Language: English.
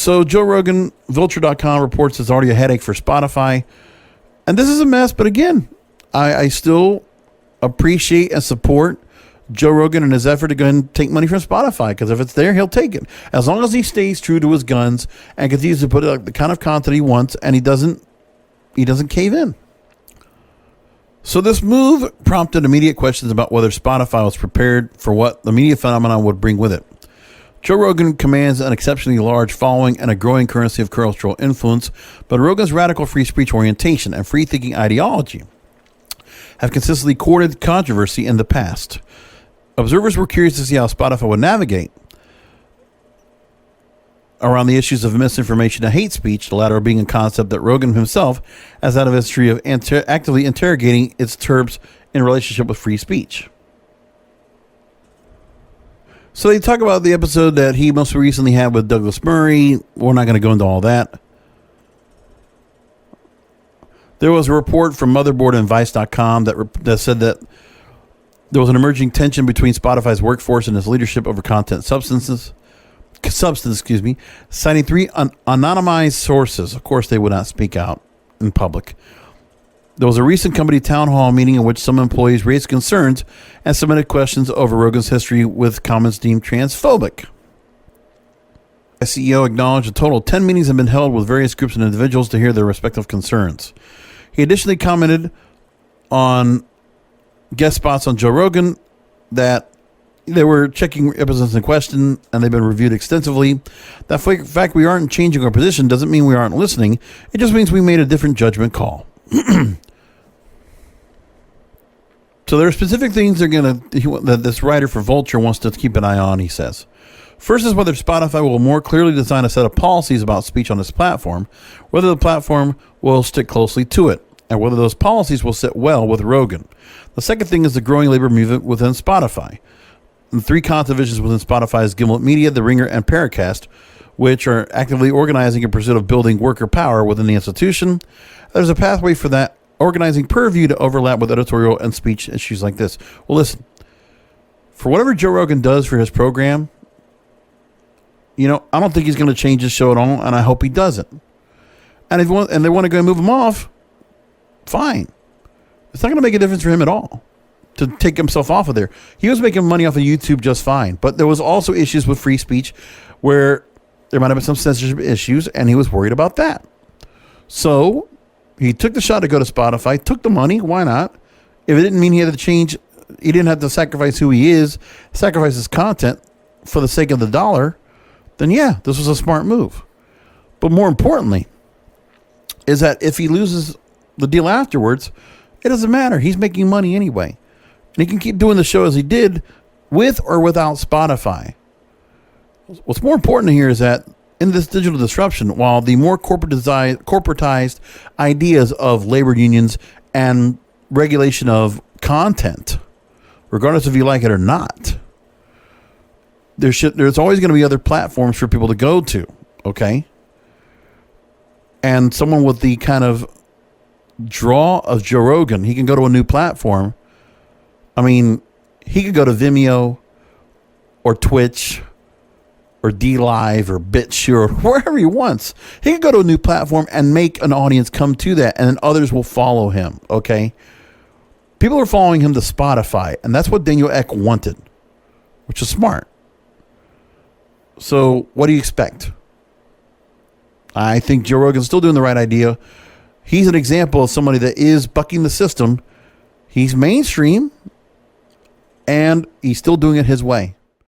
So Joe Rogan, Vulture.com reports it's already a headache for Spotify. And this is a mess, but again, I still appreciate and support Joe Rogan and his effort to go and take money from Spotify, because if it's there, he'll take it. As long as he stays true to his guns and continues to put out the kind of content he wants, and he doesn't cave in. So this move prompted immediate questions about whether Spotify was prepared for what the media phenomenon would bring with it. Joe Rogan commands an exceptionally large following and a growing currency of cultural influence, but Rogan's radical free speech orientation and free-thinking ideology have consistently courted controversy in the past. Observers were curious to see how Spotify would navigate around the issues of misinformation and hate speech, the latter being a concept that Rogan himself has had a history of actively interrogating its terms in relationship with free speech. So they talk about the episode that he most recently had with Douglas Murray. We're not going to go into all that. There was a report from Motherboard and Vice.com that said that there was an emerging tension between Spotify's workforce and its leadership over content substance, citing three anonymized sources. Of course, they would not speak out in public. There was a recent company town hall meeting in which some employees raised concerns and submitted questions over Rogan's history with comments deemed transphobic. The CEO acknowledged a total of 10 meetings have been held with various groups and individuals to hear their respective concerns. He additionally commented on guest spots on Joe Rogan that they were checking episodes in question and they've been reviewed extensively. That fact we aren't changing our position doesn't mean we aren't listening. It just means we made a different judgment call. So there are specific things that this writer for Vulture wants to keep an eye on, he says. First is whether Spotify will more clearly design a set of policies about speech on its platform, whether the platform will stick closely to it, and whether those policies will sit well with Rogan. The second thing is the growing labor movement within Spotify. The three content divisions within Spotify is Gimlet Media, The Ringer, and Paracast, which are actively organizing in pursuit of building worker power within the institution. There's a pathway for that organizing purview to overlap with editorial and speech issues like this. Well, listen, for whatever Joe Rogan does for his program, I don't think he's going to change his show at all, and I hope he doesn't. And if they want to go and move him off, fine. It's not going to make a difference for him at all to take himself off of there. He was making money off of YouTube just fine, but there was also issues with free speech where there might have been some censorship issues, and he was worried about that. So he took the shot to go to Spotify, took the money. Why not? If it didn't mean he had to change, he didn't have to sacrifice who he is, sacrifice his content for the sake of the dollar, then yeah, this was a smart move. But more importantly, is that if he loses the deal afterwards, it doesn't matter. He's making money anyway. And he can keep doing the show as he did with or without Spotify. What's more important here is that in this digital disruption, while the more corporatized ideas of labor unions and regulation of content, regardless if you like it or not, there's always going to be other platforms for people to go to, okay? And someone with the kind of draw of Joe Rogan, he can go to a new platform. I mean, he could go to Vimeo or Twitch or DLive or BitChute or wherever he wants. He could go to a new platform and make an audience come to that, and then others will follow him, okay? People are following him to Spotify, and that's what Daniel Ek wanted, which is smart. So what do you expect? I think Joe Rogan's still doing the right idea. He's an example of somebody that is bucking the system. He's mainstream, and he's still doing it his way.